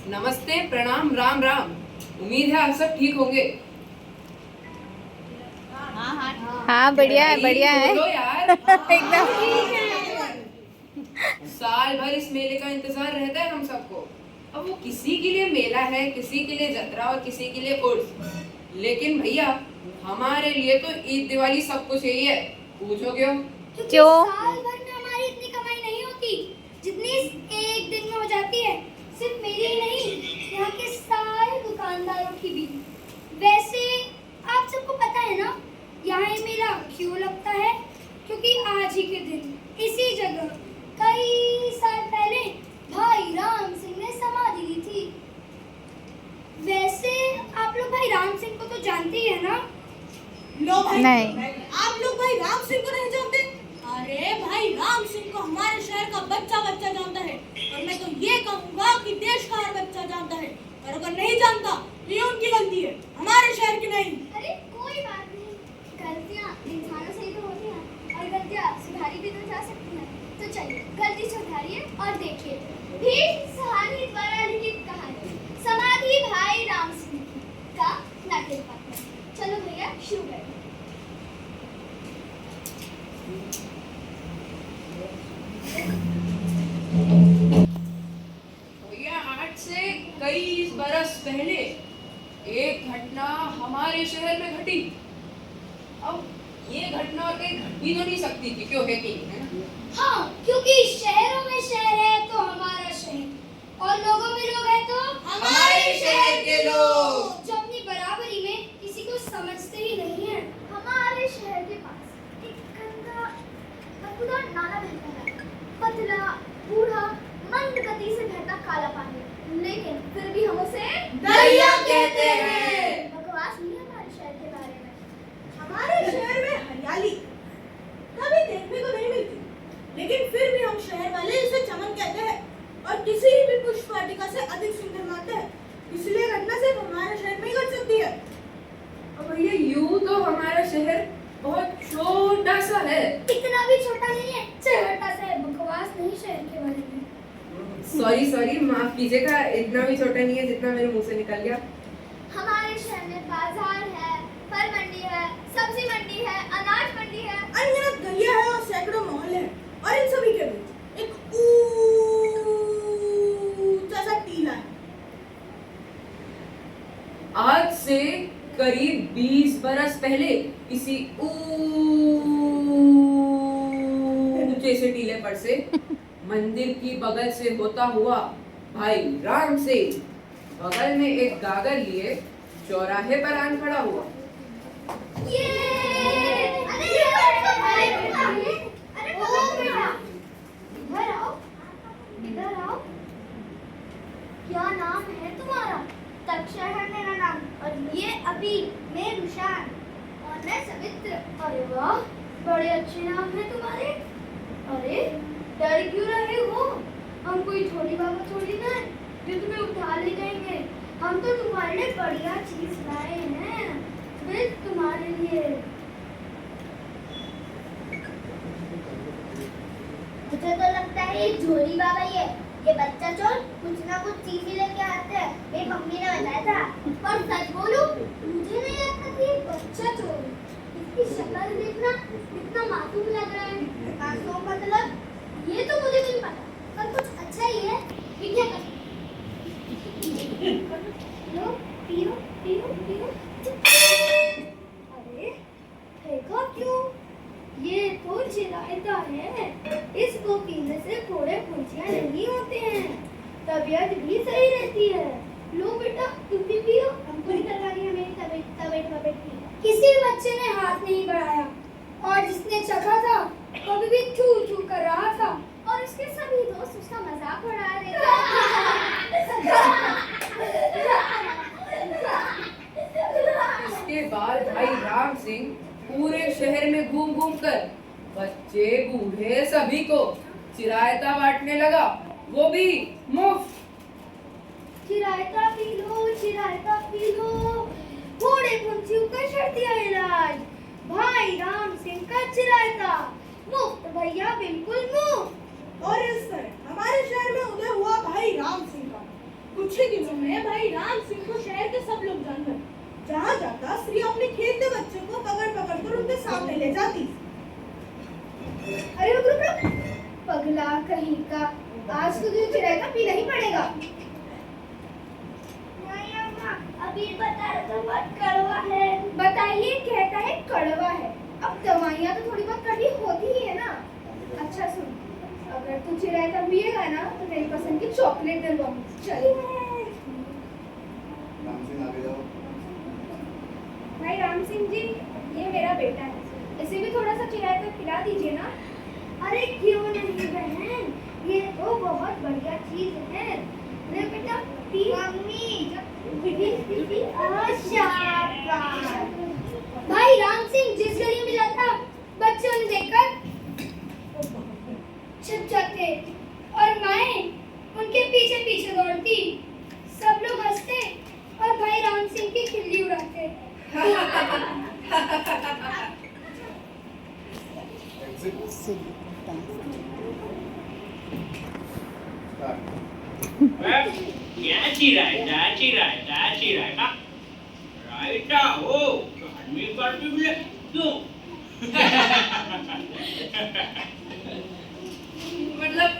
नमस्ते, प्रणाम, राम राम। उम्मीद है आप सब ठीक होंगे। हाँ बढ़िया है, भाई, बढ़िया है। बोलो यार। एकदम ठीक है। साल भर इस मेले का इंतजार रहता है हम सबको। अब वो किसी के लिए मेला है, किसी के लिए जतरा और किसी के लिए उर्स। लेकिन भैया, हमारे लिए तो ईद दिवाली सब कुछ यही है। पूछो क्यों? क्यों? साल भर में हमारी इतनी कमाई नहीं होती जितनी एक दिन में हो जाती है। सिर्फ मेरी ही नहीं, यहाँ के सारे दुकानदारों की भी। वैसे आप सबको पता है ना, यहाँ ये मेला क्यों लगता है? क्योंकि आज ही के दिन इसी जगह कई साल पहले भाई राम सिंह ने समाधि ली थी। वैसे आप लोग भाई राम सिंह को तो जानते ही है ना? लो भाई, नहीं। आप लोग भाई राम सिंह को नहीं जानते? अरे भाई राम सिंह को हमारे शहर का बच्चा बच्चा जानता है, और मैं तो ये कहूँगा कि देश का हर बच्चा जानता है। और अगर नहीं जानता तो ये उनकी गलती है, हमारे शहर की नहीं। अरे कोई बात नहीं, गलतियाँ इंसानों से ही तो होती हैं और गलतियाँ सुधारी भी तो जा सकती हैं। तो चलिए गलती सुधारिए और देखिए भीष्म सहानी द्वारा लिखित कहानी समाधि भाई राम सिंह का नाट्य पात्र। चलो भैया शुरू करें। भैया, आज से कई बरस पहले एक घटना हमारे शहर में घटी। अब ये घटना और कहीं घट भी तो नहीं सकती थी, क्यों है कि नहीं, है ना? हाँ, क्योंकि शहरों में शहर है तो हमारा शहर, और लोगों में लोग हैं तो हमारे शहर के लोग। जो अपनी बराबरी में किसी को समझते ही नहीं है। हमारे शहर के पास एक गंदा बदबूदार नाला बहता है, पतला, बूढ़ा, मंद गति से बहता काला पानी, लेकिन फिर भी हम उसे दरिया कहते हैं। बकवास नहीं है हमारे शहर के बारे में। हमारे शहर में हरियाली कभी देखने को नहीं मिलती, लेकिन फिर भी हम शहर वाले इसे चमन कहते हैं और किसी भी पुष्प वाटिका से अधिक सुंदर मानते हैं। इसलिए घटना सिर्फ हमारे शहर में ही घट सकती है। अब भैया, यूं तो हमारा शहर बहुत छोटा सा है। इतना भी छोटा नहीं है, छोटा सा है। बकवास नहीं शहर के बारे में। सॉरी, माफ कीजिएगा, इतना भी छोटा नहीं है जितना मेरे मुंह से निकल गया। हमारे शहर में बाजार है, फल मंडी है, सब्जी मंडी है, अनाज मंडी है, अनगिनत गलियां हैं और सैकड़ों मोहल्ले हैं, और इन सभी के बीच एक ऊंचा सा टीला है। आज से करीब 20 बरस पहले इसी ऊंचे से टीले पर से मंदिर की बगल से होता हुआ भाई राम से बगल में एक गागर लिए चौराहे पर आन खड़ा हुआ। ये अरे ओ बेटा, इधर आओ। क्या नाम है तुम्हारा? तक्षय है मेरा नाम, और ये अभी मैं रुशान, और मैं सवित्र। अरे वाह, बड़े अच्छे नाम हैं तुम्हारे। अरे डर क्यों रहे हो? हम कोई छोटी बाबा थोड़ी ना है जो तुम्हें उठा ले जाएंगे। हम तो तुम्हारे लिए बढ़िया चीज लाए हैं, सिर्फ तुम्हारे लिए। मुझे तो लगता है ये झोली बाबा ही है। ये बच्चा चोर कुछ ना कुछ चीज ही लेके आते हैं, मेरी मम्मी ने बताया था। और सच बोलूं, मुझे नहीं लगता कि ये बच्चा चोर है। इसकी शक्ल देखना कितना मासूम लग रहा है। मासूम मतलब ये तो मुझे नहीं पता, पर कुछ अच्छा ही है। ये क्या कर लो, पियो पियो पियो। अरे फेंका क्यों? ये तो चिरायता है, इसको पीने से फोड़े फुंसियां नहीं होते हैं, तबीयत भी सही रहती है। लो बेटा, तुम भी पियो। हमको नहीं डर रही है मेरी तबीयत की। किसी बच्चे ने हाथ नहीं बढ़ाया, और जिसने चखा था कभी भी थू थू कर रहा था, और उसके सभी दोस्त उसका मजाक उड़ा रहे थे। इसके बाद भाई राम सिंह पूरे शहर में घूम घूम कर बच्चे बूढ़े सभी को चिरायता बांटने लगा, वो भी मुफ्त। चिरायता पी लो, चिरायता पी लो, घोड़े पुंछियों का शर्तिया इलाज, भाई राम सिंह का चिरायता मुफ्त भैया, बिल्कुल मुफ्त। और इस तरह हमारे शहर में उदय हुआ भाई राम सिंह का। कुछ ही दिनों में भाई राम सिंह को शहर के सब लोग जान गए। जहाँ जाता स्त्री अपने खेलते बच्चों को पकड़ पकड़ कर उनके सामने ले जाती। अरे रुक रुक रुक, पगला कहीं का, आज तो तुझे चिरायता पीना ही पड़ेगा। नहीं अम्मा, अभी बता तो बहुत कड़वा है। बताइए, कहता है कड़वा है। अब दवाइयाँ तो थोड़ी बहुत कड़वी होती ही है ना। अच्छा सुन, अगर तू चिरायता पिएगा ना तो तेरी पसंद की चॉकलेट दिलवाऊंगी। चल भाई राम सिंह जी, ये मेरा बेटा है, इसे भी थोड़ा सा चिरायता खिला दीजिए ना। अरे क्यों नहीं बहन, ये तो बहुत बढ़िया चीज है। मेरे बेटा पी। मम्मी भाई राम सिंह जिस गली में जाता बच्चे उन्हें देखकर छिप जाते और माएं उनके पीछे पीछे दौड़ती। सब लोग हंसते और भाई राम सिंह की खिल्ली उड़ाते। क्या चिरायता रायता हो आदमी पार्टी में क्यों? मतलब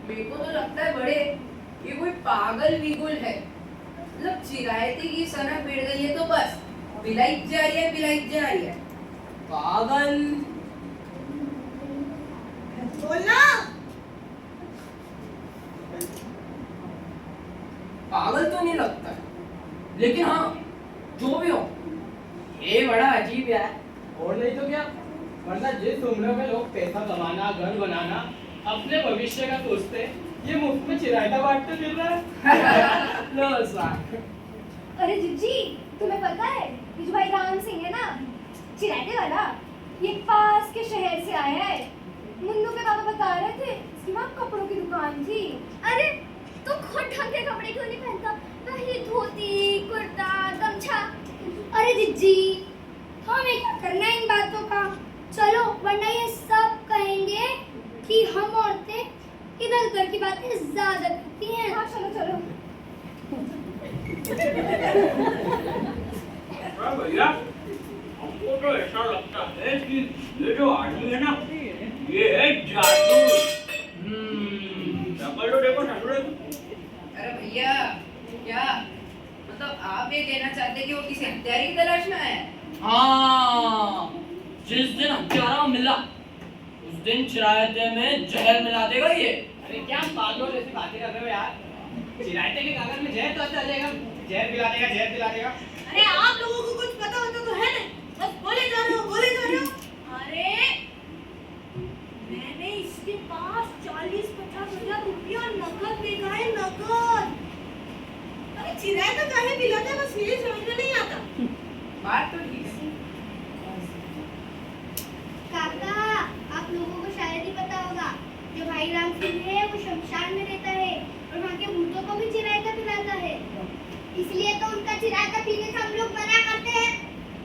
मेरे को तो लगता है बड़े ये कोई पागल विगुल है। मतलब चिरायती की सनक बैठ गई है तो बस पिलाई जा रही है। पागल बोलना। पागल तो नहीं लगता है, लेकिन हाँ जो भी हो ये बड़ा अजीब है। और नहीं तो क्या, वरना जिस उम्र में लोग पैसा कमाना, घर बनाना, अपने भविष्य का सोचते, ये मुफ्त में चिरायता बांटते फिर रहा है। लो साहब। अरे जिज्जी, तुम्हें पता है ये जो भाई राम सिंह है ना, चिरायते वाला, ये पास के शहर से आया है। मुन्नू के पापा बता रहे थे इसकी वहाँ कपड़ों की दुकान थी। अरे तो खुद ढंग के कपड़े क्यों नहीं पहनता, वही धोती कुर्ता गमछा। अरे जिज्जी, हमें क्या करना है इन बातों का, चलो वरना ये सब कहेंगे कि हम औरतें इधर उधर की बातें ज्यादा करती हैं। हाँ चलो चलो। भैया हमको तो ऐसा लगता है कि ये जो आदमी है ना, ये है जादू। देखो अरे भैया क्या मतलब आप ये कहना चाहते हैं कि वो किसी हत्यारे की तलाश में है? हाँ, जिस दिन हत्यारा मिला उस दिन चिरायते में जहर मिला देगा ये। अरे क्या पागलों जैसी बातें कर रहे हो यार, चिरायते के कागज में जहर तो अच्छा जाएगा, जहर पिला देगा। अरे आप लोगों को कुछ पता होता तो है नहीं, बस बोले जा रहे हो। अरे मैंने इसके पास 40-50 हजार रुपया नकद देखा है, नकद। अरे चिरायता काहे पिलाते हैं, बस ये समझ में नहीं आता। बात तो ठीक है। काका, आप लोगों को शायद ही पता होगा, जो भाई राम सिंह है वो शमशान में रहता है और वहाँ के भूतों को भी चिरायता पिलाता है। इसलिए तो उनका चिरायता पीने से हम लोग मना करते हैं।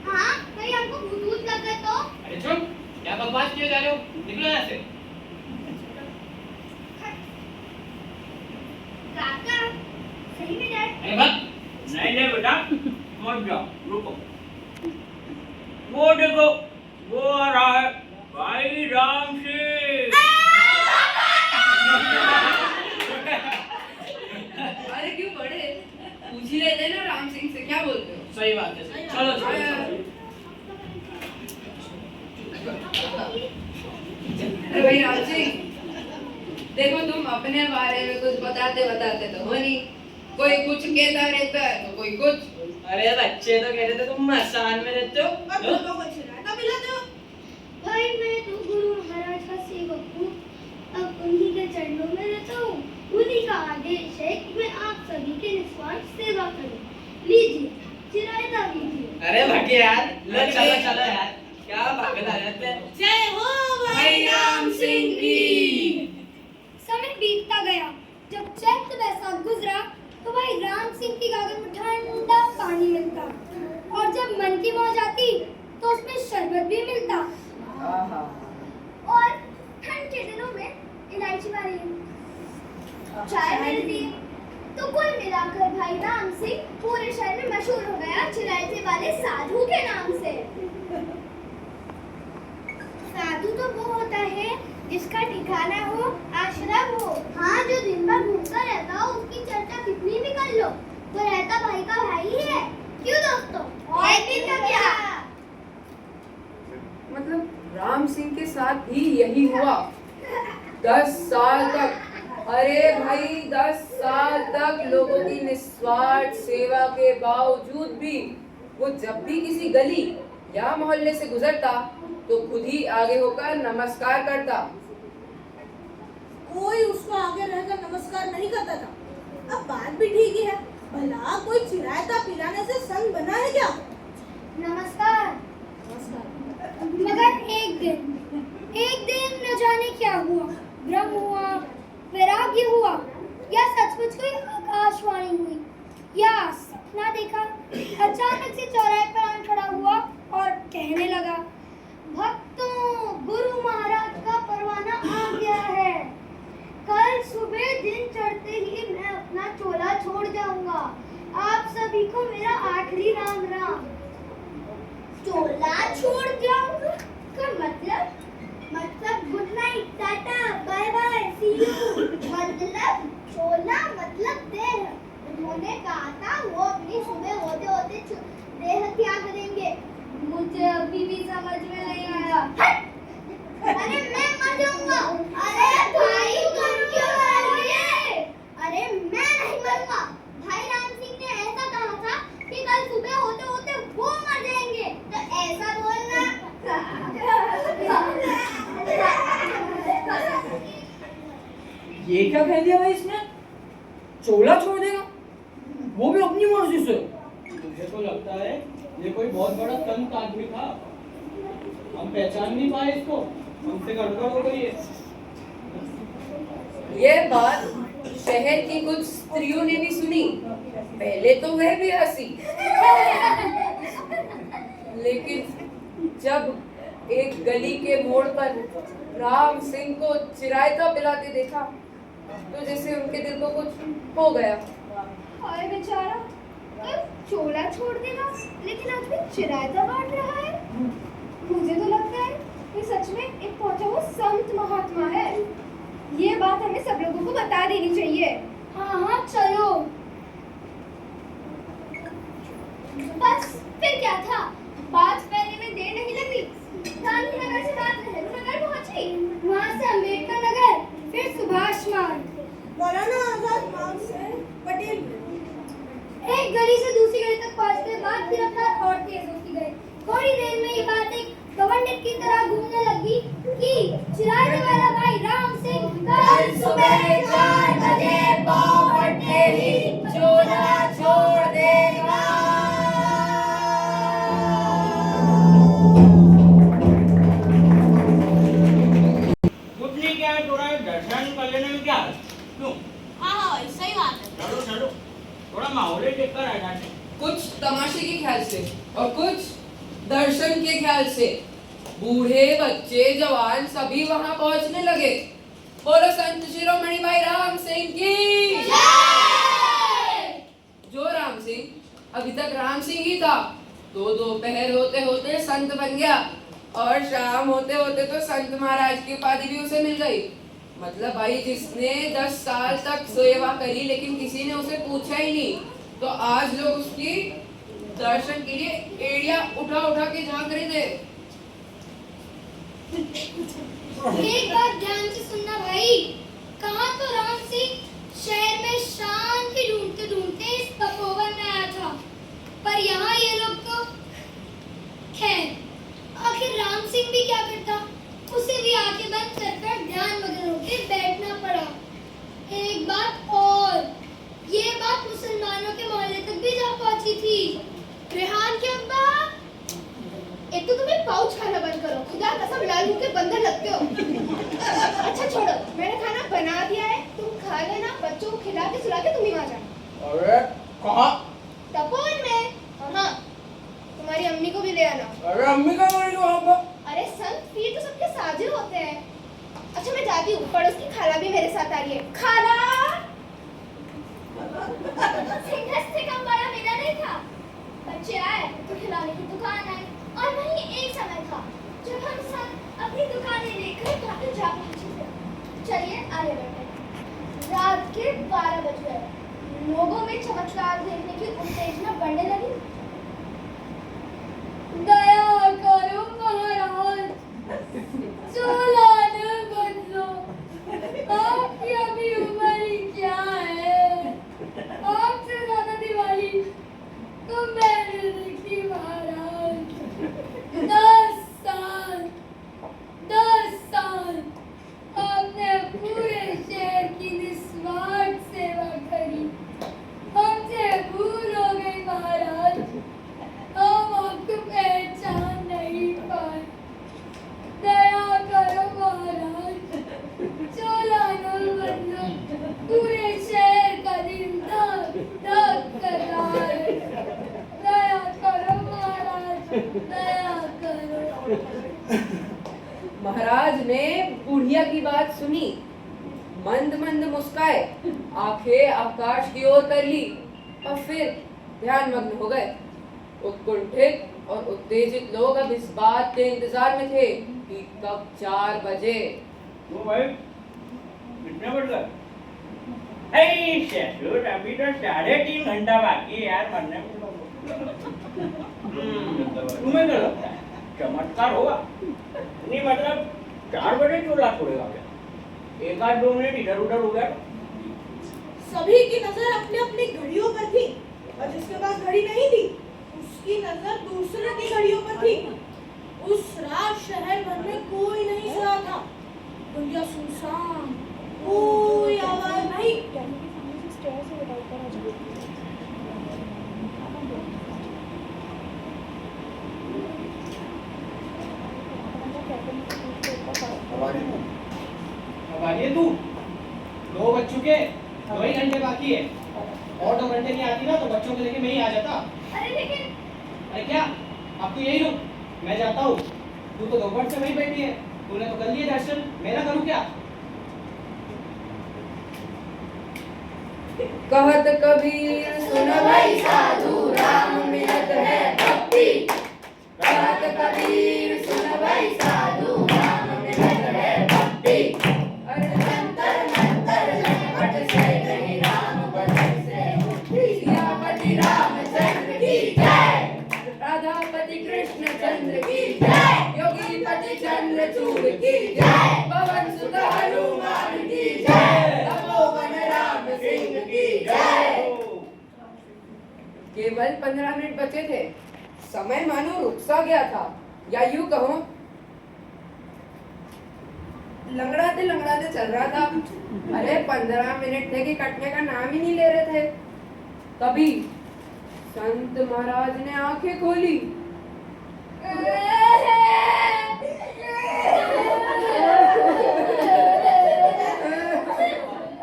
हाँ, कहीं हमको भूत लगे तो। अरे चुप, क्या बकवास किए जा रहे हो, निकलो यहाँ से। काका, सही में डैड? अरे बक। नहीं बेटा मत जाओ, रुको। वो देखो वो आ रहा है भाई राम सिंह। अरे क्यों बड़े पूछ ही लेते ना राम सिंह से, क्या बोलते हो? सही बात है, चलो। अरे भाई राम सिंह, देखो तुम अपने बारे में कुछ बताते तो हो नहीं, कोई कुछ कहता रहता है तो कोई कुछ। अरे बच्चे तो कहते थे तुम मसान में रहते हो। और तुम लोगों को चिरायता पिलाते हो। भाई मैं तो गुरु महाराज का सेवक हूँ, अब उन्हीं के चरणों में रहता हूँ। उन्हीं का आदेश है कि मैं आप सभी के निस्वार्थ सेवा करूँ। लीजिए चिरायता लीजिए। अरे भटिया यार, चलो यार, क्या बात बता जाते हैं। जय हो भाई राम सिंह की। समय बीतता गया। जब चैत्र बैसाख गुजरा तो भाई राम सिंह की गागर में ठंडा पानी मिलता और जब मन की मौज आती तो उसमें शरबत भी मिलता। आहा। और ठंड के दिनों में इलायची वाली चाय मिलती है। तो कुल मिलाकर भाई राम सिंह पूरे शहर में मशहूर हो गया चिरायते वाले साधु के नाम से। साधु तो वो होता है जिसका ठिकाना हो, आश्रम हो। हाँ, जो दिन भर घूमता रहता हो, उसकी चर्चा कितनी भी कर लो, वो रहता भाई का भाई ही है। क्यों दोस्तों? और दिन का क्या? मतलब राम सिंह के साथ भी यही हुआ 10 साल तक। अरे भाई 10 साल तक लोगों की निस्वार्थ सेवा के बावजूद भी वो जब भी किसी गली या मोहल्ले से गुजरता तो खुद ही आगे होकर नमस्कार करता। कोई उसको आगे रहकर नमस्कार नहीं करता था। अब बात भी ठीक ही है, भला कोई चिरायता पिलाने से संग बना है क्या? नमस्कार। मगर एक दिन न जाने क्या हुआ, भ्रम हुआ, वैराग्य हुआ, या सचमुच कोई आकाशवाणी हुई, या सपना देखा। अचानक से चौराहे पर आन खड़ा हुआ और कहने लगा, भक्तों, गुरु महाराज का परवाना आ गया है। कल सुबह दिन चढ़ते ही मैं अपना चोला छोड़ जाऊंगा। आप सभी को मेरा आखिरी राम राम। चोला छोड़ जाऊंगा का मतलब good night, tata, bye bye, see you. मतलब चोला मतलब देह। उन्होंने कहा था वो अपनी सुबह होते होते देह त्याग देंगे। मुझे अभी भी समझ में नहीं आया। अरे मैं मर जाऊंगा। अरे भाई तुम क्यों मर रहे हो? अरे मैं नहीं मरूंगा। भाई राम सिंह ने ऐसा कहा था कि कल सुबह होते होते वो मर जाएंगे, तो ऐसा बोलना। ये क्या कह दिया भाई इसने? चोला छोड़ देगा, वो भी अपनी मर्जी से। मुझे तो लगता है ये कोई बहुत बड़ा संत आदमी था, हम पहचान नहीं पाए इसको, हमसे गड़बड़ हो गई है। ये बात शहर की कुछ स्त्रियों ने भी सुनी। पहले तो वह भी हंसी, लेकिन जब एक गली के मोड़ पर राम सिंह को चिरायता पिलाते देखा तो जैसे उनके दिल को कुछ हो गया। हाय बेचारा, अब चोला छोड़ देगा लेकिन आज भी चिरायता बांट रहा है। मुझे तो लगता है ये सच में एक पहुंचा हुआ संत महात्मा है। ये बात हमें सब लोगों को बता देनी चाहिए। हाँ, चलो। बस फिर क्या था, बात फैलने में देर नहीं लगी। गांधीनगर से बात नेहरू नगर पहुंची, वहाँ से अम्बेडकर नगर, फिर सुभाष मार्ग, मौलाना आजाद मार्ग से पटेल। एक गली से दूसरी गली तक पहुंचने बाद फिर रफ्तार और तेज होती गई। थोड़ी देर में ये बात एक गवर्नर की तरह घूमने लगी कि चिरायते वाला भाई राम सिंह कल सुबह 4 बजे पाँव फटते ही चोला छोड़ देगा। कुछ नहीं, क्या है, थोड़ा दर्शन कर लेने में क्या है? क्यों? हाँ, सही बात है। चलो चलो, थोड़ा माहौल ही देख कर आ जाते। कुछ तमाशे के ख्याल से और कुछ दर्शन के ख्याल से बूढ़े बच्चे जवान सभी वहां पहुंचने लगे। बोलो संत शिरोमणि भाई राम सिंह की जय। जो राम सिंह अभी तक राम सिंह ही था तो दोपहर होते होते संत बन गया और शाम होते होते तो संत महाराज की उपाधि भी उसे मिल गई। मतलब भाई जिसने 10 साल तक सेवा करी लेकिन किसी ने उसे पूछा ही नहीं, तो आज लोग उसकी दर्शन के लिए एड़िया उठा उठा के झांक रहे थे। एक बात ध्यान से सुनना भाई, कहाँ तो राम सिंह शहर में शांति ढूंढते ढूंढते इस तपोवन में आया था, पर यहाँ ये लोग तो खैर। आखिर राम सिंह भी क्या करता, उसे भी आंखें बंद कर ध्यान मग्न होकर बैठना पड़ा। एक बात और, ये बात मुसलमानों के मोहल्ले तक भी जा पहुंची थी। रेहान के अब्बा, एक तो तुम्हें पाउच खाना बंद करो, अच्छा मैं जाती हूँ, पड़ोस की खाला भी मेरे साथ आ रही है। खाला सिंघस से कम बड़ा मेरा नहीं था। बच्चे आए तो खिलौने की दुकान आई और वहीं एक समय था जब हम सब अपनी दुकानें लेकर घर जा पहुंचे थे। चलिए आगे बढ़ते हैं। रात के 12 बज गए। लोगों में चमत्कार देखने की उत्तेजना बढ़ने लगी। दया करो महाराज, चोलाने बदलो, आपकी अभी उम्र ही क्या है? आपसे ज्यादा दिवाली तो मैंने देखी महाराज। 10 साल आपने पूरे शहर की निस्वार्थ सेवा करी। हमसे भूल हो गई महाराज, हम आपको पहचान नहीं पाए। दया करो महाराज, चोलानो बदलो, पूरे शहर का दिल धक धक कर रहा है। दया करो महाराज, दया करो। महाराज ने बुढ़िया की बात सुनी, मंद मंद मुस्काए, आंखें आकाश की ओर कर ली और फिर ध्यान मग्न हो गए। उत्कुंठित और उत्तेजित लोग अब इस बात के इंतजार में थे कि कब 4 बजे। तो भाई कितने बज गए? अरे ससुर, अभी तो 3.5 घंटा बाकी है यार मरने में। तुम्हें क्या लगता है चमत्कार होगा? नहीं मतलब 4 बजे चूल्हा छोड़ेगा क्या? 1-2 मिनट इधर उधर हो गया। सभी की नजर अपनी अपनी घड़ियों पर थी और जिसके पास घड़ी नहीं थी उसकी नजर दूसरे की घड़ियों पर थी। उस रात शहर भर में कोई नहीं सोया था। दुनिया सुनसान, कोई आवाज नहीं। अब आ रही है तू? 2 बज चुके, 2 ही घंटे बाकी है। और 2 घंटे नहीं आती ना तो बच्चों को लेके मैं ही आ जाता। अरे लेकिन अरे क्या, अब तू यही रुक, मैं जाता हूँ। तू तो दोपहर से वहीं बैठी है, तूने तो कर लिए दर्शन, मैं ना करूँ क्या? कहत कबीर सुन भाई साधु, राम मिलत है भक्ति। कहत कबीर सुन भाई साधु, राम मिलत है भक्ति। अरे जंतर मंतर झटपट से नहीं, राम बचन से मुक्ति। सियापति रामचंद्र की जय, राधापति कृष्ण चंद्र की जय, योगीपति चंद्रचूड़ की जय, पवन सुत हनुमान की जय, तपोवन राम सिंह की जय। केवल 15 मिनट बचे थे। समय मानो रुक सा गया था, या यूं कहो लंगड़ाते चल रहा था। अरे 15 मिनट थे कि कटने का नाम ही नहीं ले रहे थे। तभी संत महाराज ने आंखें खोली।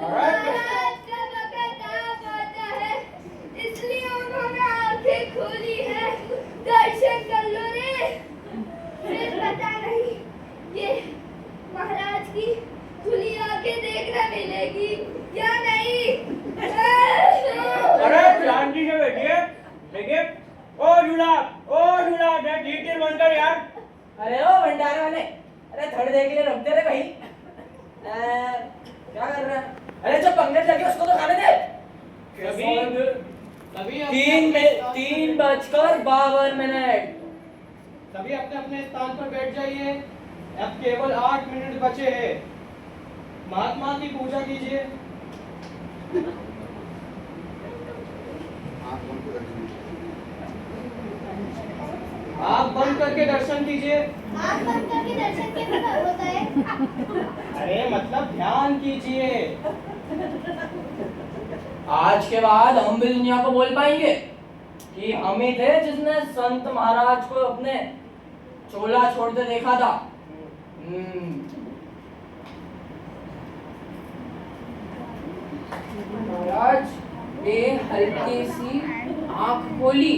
महाराज का वक्त आप आता है, इसलिए उन्होंने आंखें खोली है। दर्शन कर लो रे। फिर पता नहीं ये महाराज की खुली आंखें देखने मिलेगी या नहीं। अरे शांति से बैठिए। देखिए ओ झूला धीरे बनकर यार। अरे ओ भंडारे वाले, अरे थोड़ी देर के लिए रुकते रहे भाई। क्या कर रहा है? अरे जो पंगत लगे उसको तो खाने दे। तभी 3:52 सभी अपने अपने स्थान पर बैठ जाइए। अब केवल 8 मिनट बचे हैं। महात्मा की पूजा कीजिए। आँख बंद करके दर्शन कीजिए। आँख बंद करके दर्शन कैसे होता है? अरे मतलब ध्यान कीजिए। आज के बाद हम भी दुनिया को बोल पाएंगे कि हम ही थे जिसने संत महाराज को अपने चोला छोड़ते देखा था। महाराज ने हल्की सी आंख खोली,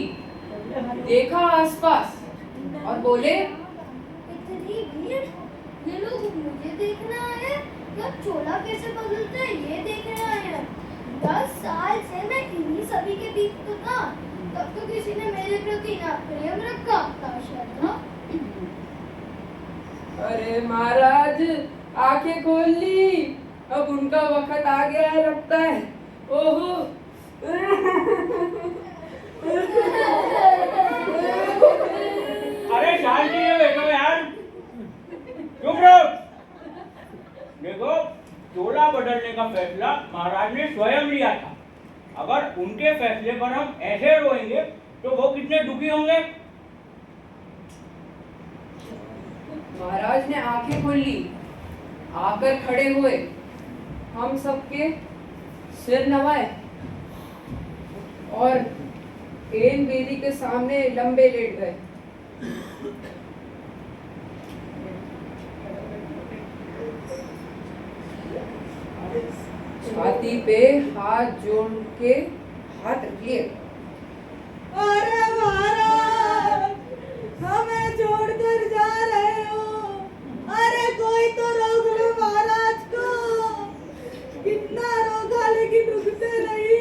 देखा आसपास और बोले, इतनी भीड़, ये लोग मुझे देखना आए। तो चोला कैसे बदलते हैं ये देखने आए हैं। 10 साल से मैं इन्हीं सभी के बीच तो था, तब तो किसी ने मेरे प्रति ना प्रेम रखा ना श्रद्धा। अरे महाराज, आंखें खोल ली, अब उनका वक्त आ गया है लगता है। ओहो, अरे शांति से बैठो यार, चुप रहो। देखो, चोला बदलने का फैसला महाराज ने स्वयं लिया था। अगर उनके फैसले पर हम ऐसे रोएंगे तो वो कितने दुखी होंगे। महाराज ने आंखें खोल ली, आकर खड़े हुए, हम सबके सिर नवाए और एन बेदी के सामने लंबे लेट गए। छाती पे हाथ जोड़ के हाथ रख लिए। अरे महाराज, हमें छोड़कर जा रहे हो। अरे कोई तो रोक लो महाराज को। कितना रोका लेकिन रुकते नहीं।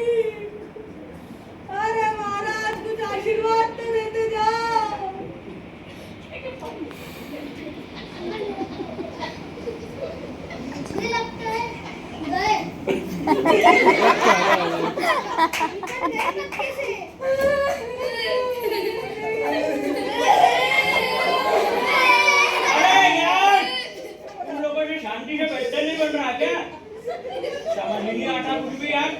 अरे महाराज, कुछ आशीर्वाद तो देते जाओ। मुझे लगता है गए। अरे यार, तुम लोगों से शांति से बैठने नहीं बन रहा क्या? समझ ही नहीं आता कुछ भी यार।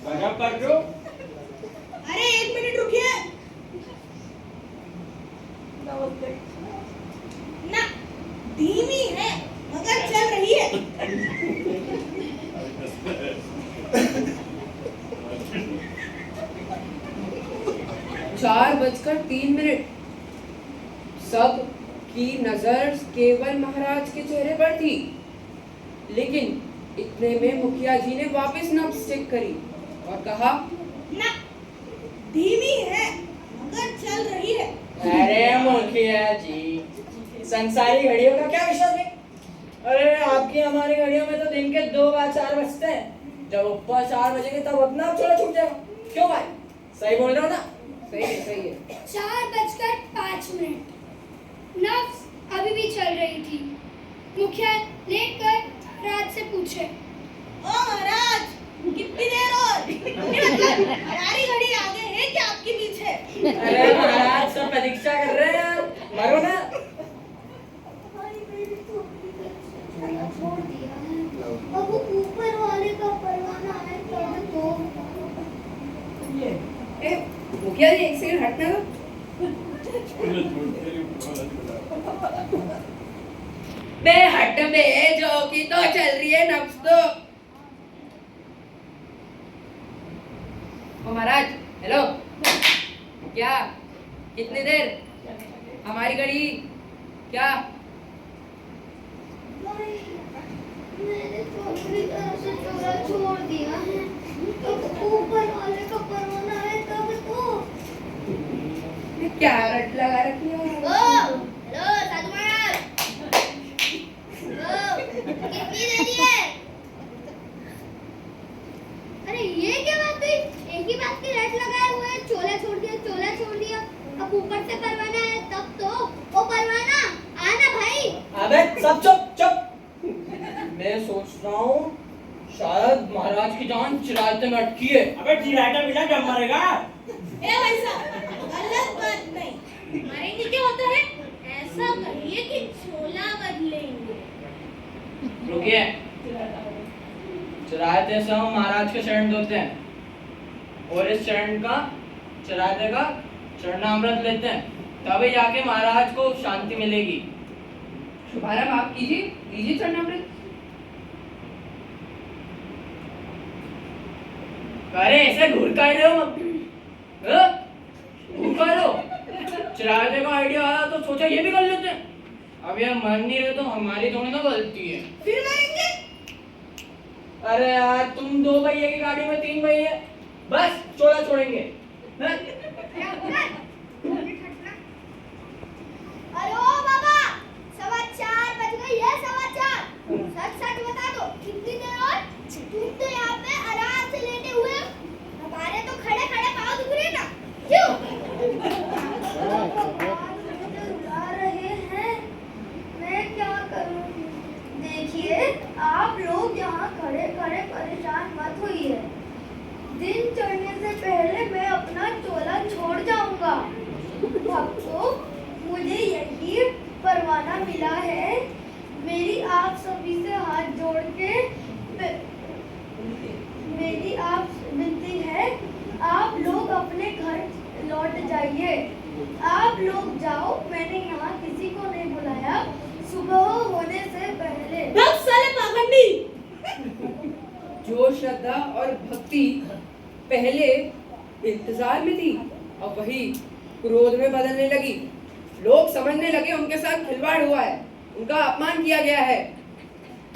गजब कर दो। अरे 1 मिनट रुकिए ना। धीमी है मगर चल रही है। 4:03। सब की नजर केवल महाराज के चेहरे पर थी, लेकिन इतने में मुखिया जी ने वापस नब्ज चेक करी और कहा, ना, धीमी है मगर चल रही है। अरे मुखिया जी, संसारी घड़ियों का क्या विश्वास नहीं? अरे आपकी हमारी घड़ियों में तो दिन के 2-4 बजते हैं। जब ऊपर 4 बजेंगे तब अपना आप छोड़ा छूट जाएगा। क्यों भाई, सही बोल रहा हूँ ना? सही है, सही है। 4:05। नब्ज अभी भी चल रही थी। मुखिया लेटकर महाराज से पूछे, ओ महाराज, कितनी देर और? मतलब हमारी घड़ी आगे है कि आपके पीछे? अरे महाराज, सब प्रतीक्षा कर रहे हैं यार, मरो ना। छोड़ दिया है, अब वो ऊपर वाले का परवाना है तब तो। ए, मुखिया जी 1 सेकंड हटना दो। बे हट बे, जो की तो चल रही है नब्ज तो। ओ महाराज, हेलो, क्या कितनी देर? हमारी घड़ी क्या? मैंने तो अपनी तरफ से चोरा छोड़ दिया है, तब ऊपर वाले का परवाना है तब तो। ये क्या रट लगा रखी है? हेलो साधु महाराज, कितनी देरी है? अरे ये क्या बात हुई? एक ही बात की रट लगाए हुए हैं, चोला छोड़ दिया, चोला छोड़ दिया। अब ऊपर से परवाना है तब तो। ओ परवाना, आना भाई। अबे सब चुप चुप। मैं सोच रहा हूँ शायद महाराज की जान चिरायते में अटकी है। अबे चिरायता बिना जब मरेगा। ए भाई साहब, गलत बात नहीं। मरेंगे क्या होता है? ऐसा कहिए कि छोला बदलेंगे। रुकिए, चिरायते से हम महाराज के चरण धोते हैं और इस चरण का चिरायते का चरणामृत लेते हैं, तभी जाके महाराज को शांति मिलेगी। शुभारंभ आप कीजिए, दीजिए चरणामृत। अरे ऐसे घूर कर रहे हो? घूर कर रहे हो? चिरायते का आइडिया आया तो सोचा ये भी कर लेते हैं। अब यार मन नहीं रहे तो हमारी थोड़ी ना गलती है। फिर मरेंगे? अरे यार, तुम 2 पहिए की गाड़ी में 3 पहिए, बस चोला छोड़ेंगे। हैं? अरे ओ बाबा, 4:15 बज गई है, 4:15। सच मिला है, मेरी आप सभी से हाथ जोड़ के मेरी आप विनती है, आप लोग अपने घर लौट जाइए। आप लोग जाओ, मैंने यहाँ किसी को नहीं बुलाया। सुबह होने से पहले। बस साले पाखंडी। जो श्रद्धा और भक्ति पहले इंतजार में थी, अब वही क्रोध में बदलने लगी। लोग समझने लगे उनके साथ खिलवाड़ हुआ है, उनका अपमान किया गया है।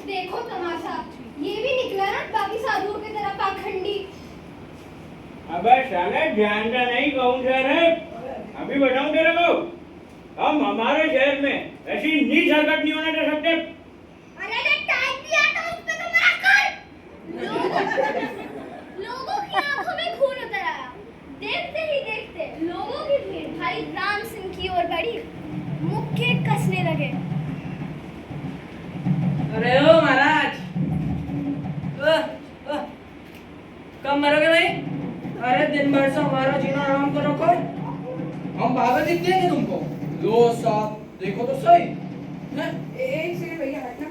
देखो तमाशा, ये भी निकला ना बाकी साधुओं की तरह पाखंडी। अबे साले जानता नहीं कौन शहर है, अभी बताऊं तेरे को। हम हमारे शहर में ऐसी नीच हरकत नहीं होने दे सकते। अरे ये टाइम दिया तो उस पे तो मरा कर। लोगों की आंखों में खून उतर आया। देखते ही देखते लोगों की भीड़ भाई राम सिंह की ओर बढ़ी, मुक्के कसने लगे। अरे ओ महाराज, कब मरोगे भाई? अरे दिन भर से हमारा जीना आराम तो रखो। हम पागल दिखते हैं क्या तुमको? लो साहब, देखो तो सही। हैं? एक सेकंड भैया, हटना।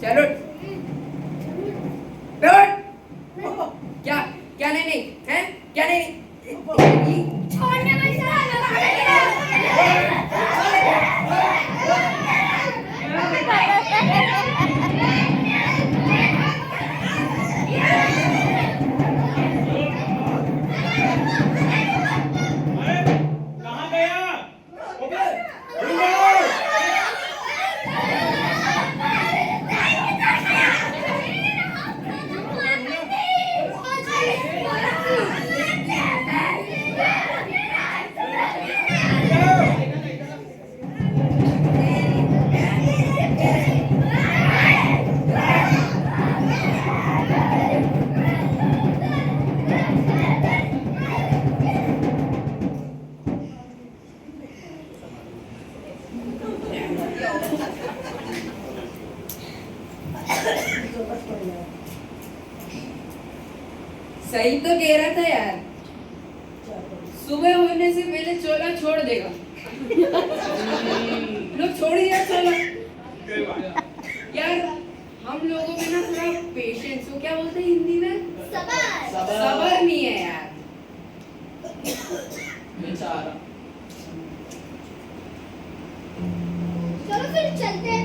चलो बैठ। क्या क्या नहीं नहीं है, क्या नहीं नहीं। छोड़ने में अरे कहाँ गया? सही तो कह रहा था यार, सुबह होने से पहले चोला छोड़ देगा। लोग छोड़ दिया चोला। यार हम लोगों में ना थोड़ा पेशेंस, वो क्या बोलते हैं हिंदी में, सबर नहीं है यार। बेचारा। चलो फिर चलते हैं।